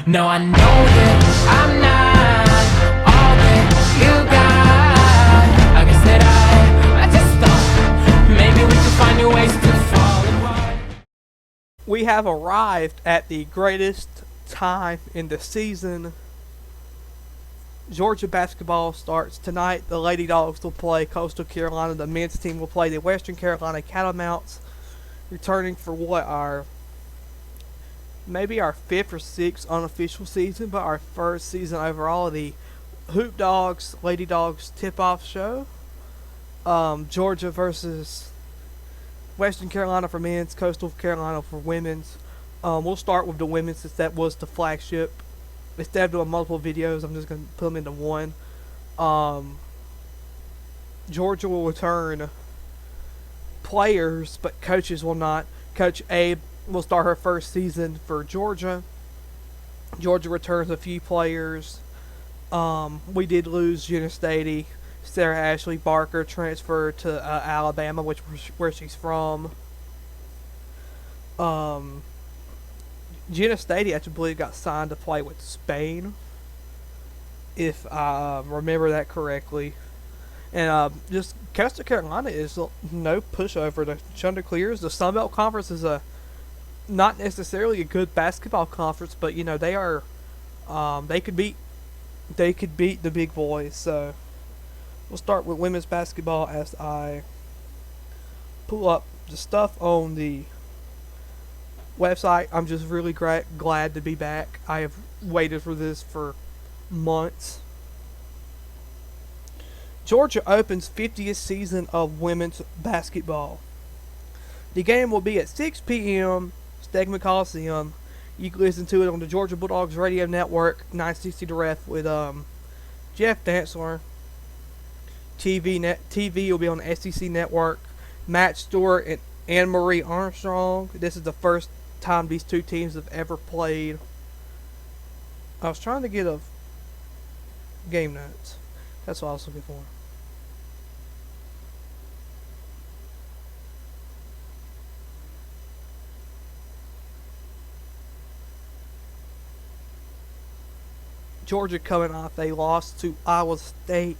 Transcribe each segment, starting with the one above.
No, I know that I'm not all that you got. I guess that I just thought maybe we could find new ways to fall apart. We have arrived at the greatest time in the season. Georgia basketball starts tonight. The Lady Dogs will play Coastal Carolina. The men's team will play the Western Carolina Catamounts, returning for maybe our fifth or sixth unofficial season, but our first season overall of the Hoop Dogs, Lady Dogs tip-off show. Georgia versus Western Carolina for men's, Coastal Carolina for women's. We'll start with the women's since that was the flagship. Instead of doing multiple videos, I'm just going to put them into one. Georgia will return players, but coaches will not. Coach Abe will start her first season for Georgia. Georgia returns a few players. We did lose Jenna Stady. Sarah Ashley Barker transferred to Alabama, where she's from. Jenna Stady, I believe, got signed to play with Spain, if I remember that correctly. And just Coastal Carolina is no pushover to Chanticleers. The Sun Belt Conference is not necessarily a good basketball conference, but they are. They could beat the big boys. So we'll start with women's basketball as I pull up the stuff on the website. I'm just really glad to be back. I have waited for this for months. Georgia opens 50th season of women's basketball. The game will be at 6 p.m. Stegman Coliseum. You can listen to it on the Georgia Bulldogs Radio Network, 960 The Ref, with Jeff Danlzter. TV will be on the SEC Network. Matt Stewart and Anne Marie Armstrong. This is the first time these two teams have ever played. I was trying to get a game notes. That's what I was looking for. Georgia coming off a loss to Iowa State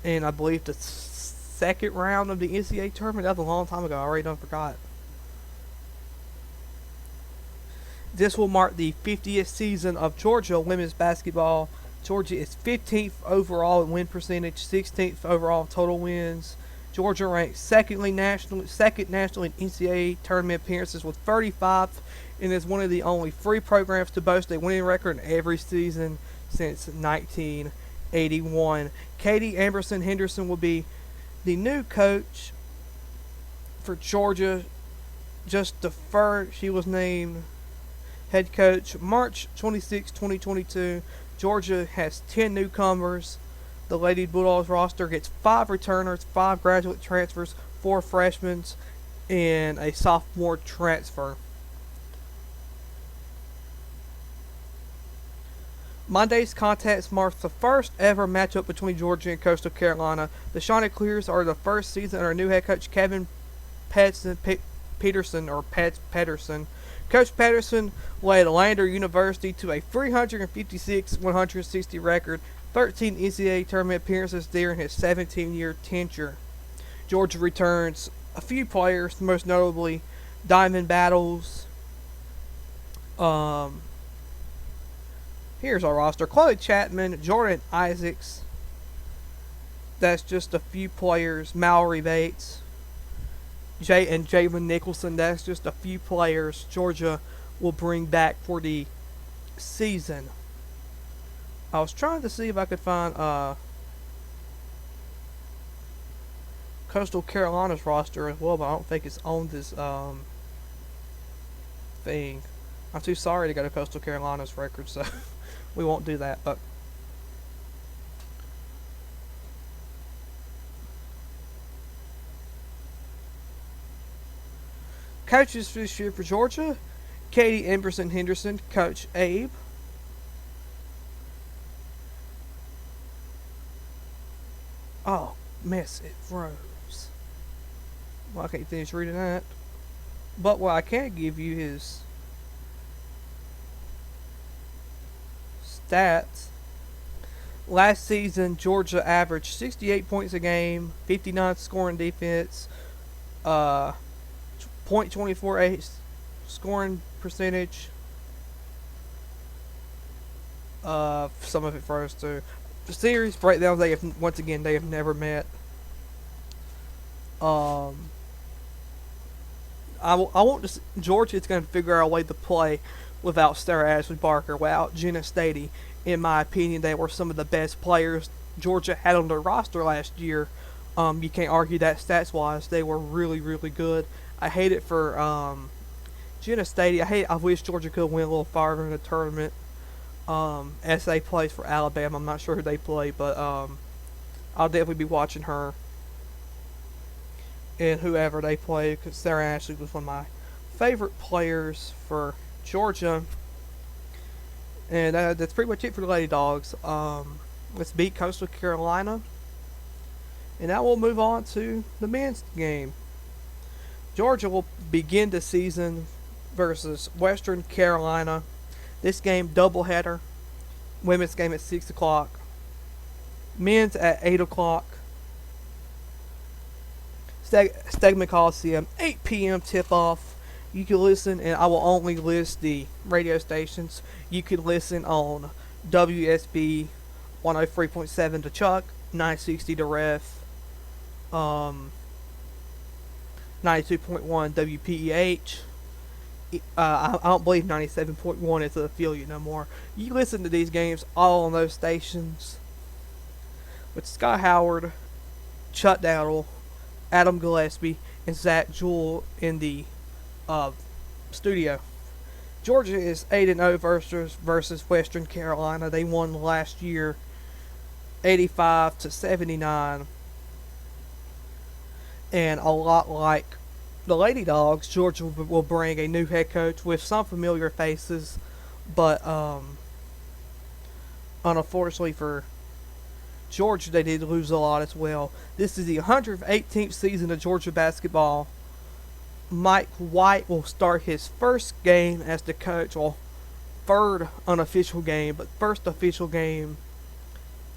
in, I believe, the second round of the NCAA tournament. That was a long time ago. I already done forgot. This will mark the 50th season of Georgia women's basketball. Georgia is 15th overall in win percentage, 16th overall in total wins. Georgia ranks second nationally in NCAA tournament appearances with 35th, and is one of the only three programs to boast a winning record in every season since 1981. Katie Amberson Henderson will be the new coach for Georgia. Just deferred. She was named head coach March 26, 2022. Georgia has 10 newcomers. The Lady Bulldogs roster gets 5 returners, 5 graduate transfers, 4 freshmen, and a sophomore transfer. Monday's contest marks the first ever matchup between Georgia and Coastal Carolina. The Chanticleers are the first season under new head coach Kevin Pedersen. Coach Pedersen led Lander University to a 356-160 record, 13 NCAA tournament appearances during his 17-year tenure. Georgia returns a few players, most notably Diamond Battles. Here's our roster: Chloe Chapman, Jordan Isaacs. That's just a few players. Mallory Bates, and Jalen Nicholson. That's just a few players Georgia will bring back for the season. I was trying to see if I could find Coastal Carolina's roster as well, but I don't think it's on this thing. I'm too sorry to go to Coastal Carolina's record, so we won't do that. But coaches this year for Georgia: Katie Amberson Henderson, Coach Abe. Oh, mess, it froze. Well, I can't finish reading that. But what I can give you is stats. Last season, Georgia averaged 68 points a game, 59 scoring defense, .248 scoring percentage. Some of it froze too. The series breakdowns, they have never met. I want to. Georgia is going to figure out a way to play without Sarah Ashley Barker, without Jenna Stady. In my opinion, they were some of the best players Georgia had on their roster last year. You can't argue that stats wise. They were really, really good. I hate it for Jenna Stady. I wish Georgia could win a little farther in the tournament. SA plays for Alabama. I'm not sure who they play, but I'll definitely be watching her and whoever they play, because Sarah Ashley was one of my favorite players for Georgia. And that's pretty much it for the Lady Dogs. Let's beat Coastal Carolina. And now we'll move on to the men's game. Georgia will begin the season versus Western Carolina. This game, doubleheader. Women's game at 6 o'clock. Men's at 8 o'clock. Stegman Coliseum, 8 p.m. tip-off. You can listen, and I will only list the radio stations. You can listen on WSB 103.7 to Chuck, 960 to Ref, 92.1 WPEH. I don't believe 97.1 is an affiliate no more. You listen to these games all on those stations with Scott Howard, Chuck Dowdle, Adam Gillespie, and Zach Jewell in the studio. Georgia is 8-0 versus Western Carolina. They won last year 85-79. And a lot like the Lady Dogs, Georgia will bring a new head coach with some familiar faces, but unfortunately for Georgia, they did lose a lot as well. This is the 118th season of Georgia basketball. Mike White will start his first game as the coach, well, third unofficial game, but first official game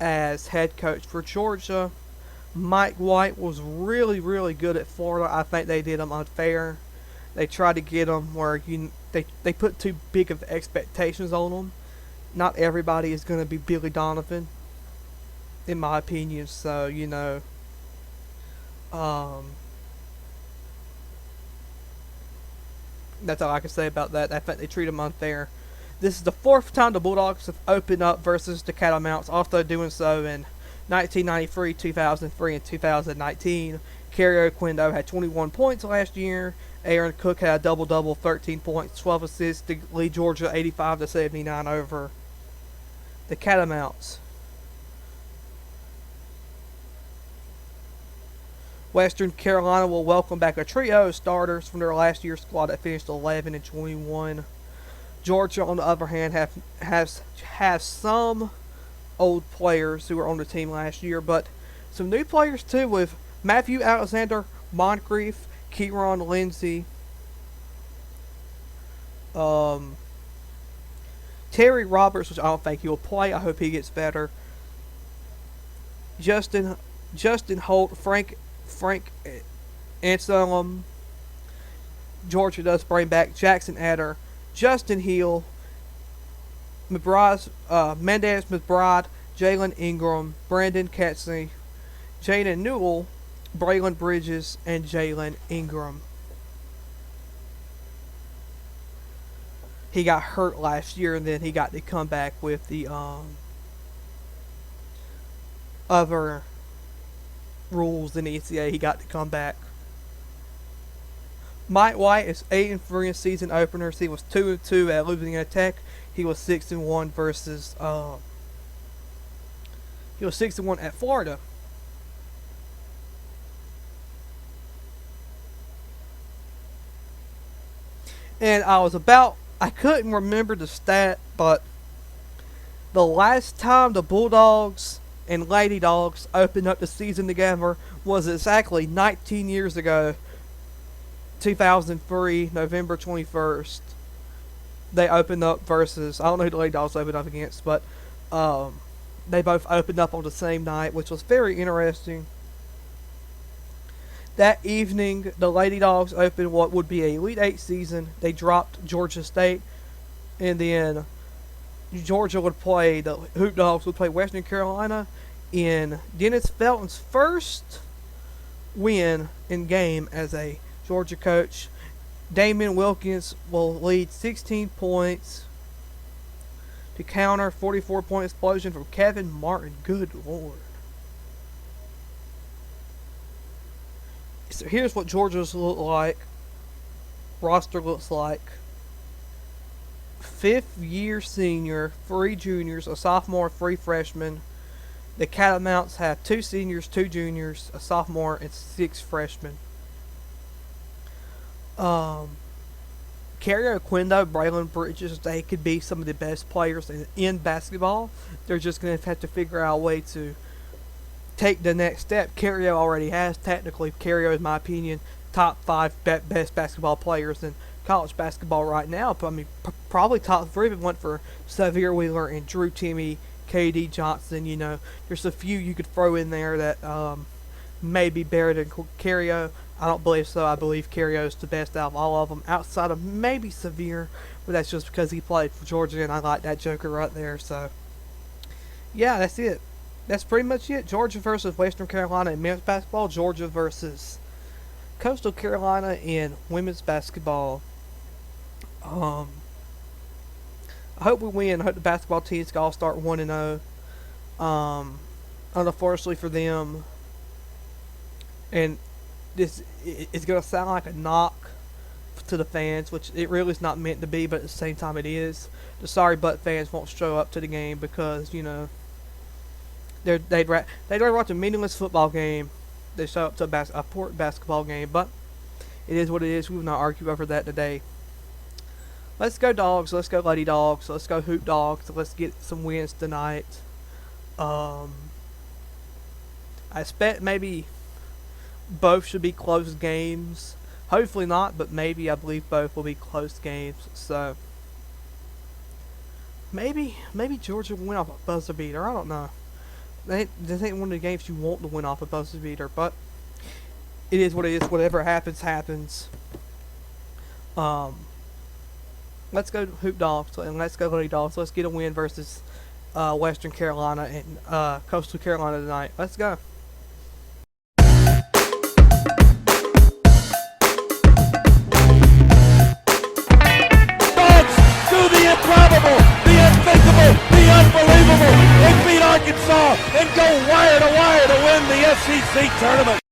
as head coach for Georgia. Mike White was really, really good at Florida. I think they did him unfair. They tried to get him where they put too big of expectations on him. Not everybody is going to be Billy Donovan, in my opinion. So, that's all I can say about that. I think they treat him unfair. This is the fourth time the Bulldogs have opened up versus the Catamounts, also doing so in 1993, 2003, and 2019. Kario Oquendo had 21 points last year. Aaron Cook had a double-double, 13 points, 12 assists to lead Georgia 85-79 over the Catamounts. Western Carolina will welcome back a trio of starters from their last year's squad that finished 11-21. Georgia, on the other hand, has some old players who were on the team last year, but some new players too, with Matthew Alexander Moncrief, Kieran Lindsay, Terry Roberts, which I don't think he will play. I hope he gets better. Justin Holt, Frank Anselm. Georgia does bring back Jackson Etter, Justin Hill, Mendez McBride, Jalen Ingram, Brandon Katsey, Jaden Newell, Braelen Bridges, and Jalen Ingram. He got hurt last year, and then he got to come back with the other rules in the NCAA. He got to come back. Mike White is 8-3 in season openers. He was 2-2 at Louisiana Tech. He was 6-1 versus. He was 6-1 at Florida. And I couldn't remember the stat, but the last time the Bulldogs and Lady Dogs opened up the season together was exactly 19 years ago, 2003, November 21st. They opened up versus, I don't know who the Lady Dogs opened up against, but They both opened up on the same night, which was very interesting. That evening, the Lady Dogs opened what would be a Elite Eight season. They dropped Georgia State, and then Georgia would play, the Hoop Dogs would play Western Carolina in Dennis Felton's first win in game as a Georgia coach. Damian Wilkins will lead 16 points to counter 44-point explosion from Kevin Martin. Good Lord. So here's what Georgia's look like. Roster looks like. 5th year senior, 3 juniors, a sophomore, 3 freshmen. The Catamounts have 2 seniors, 2 juniors, a sophomore, and 6 freshmen. Kario Oquendo, Braelen Bridges, they could be some of the best players in basketball. They're just going to have to figure out a way to take the next step. Kario already has. Technically, Kario, in my opinion, top 5 best basketball players in college basketball right now. I mean, probably top 3 if it went for Xavier Wheeler and Drew Timme, KD Johnson. You know, there's a few you could throw in there that may be better than Kario. I don't believe so. I believe Kario is the best out of all of them, outside of maybe Xavier, but that's just because he played for Georgia, and I like that joker right there. So, yeah, that's it. That's pretty much it. Georgia versus Western Carolina in men's basketball. Georgia versus Coastal Carolina in women's basketball. I hope we win. I hope the basketball teams all start 1-0. Unfortunately for them, and this is going to sound like a knock to the fans, which it really is not meant to be, but at the same time it is. The sorry butt fans won't show up to the game because, you know, they'd rather watch a meaningless football game than show up to a important basketball game. But it is what it is. We will not argue over that today. Let's go Dogs. Let's go Lady Dogs. Let's go Hoop Dogs. Let's get some wins tonight. I expect maybe both should be close games. Hopefully not, but maybe. I believe both will be close games. So maybe Georgia will win off a buzzer beater. I don't know. This ain't one of the games you want to win off a buzzer beater, but it is what it is. Whatever happens, happens. Let's go Hoop Dogs and let's go Lady Dogs. Let's get a win versus Western Carolina and Coastal Carolina tonight. Let's go. Dogs do the improbable, the unthinkable, the unbelievable. They beat Arkansas and go wire to wire to win the SEC tournament.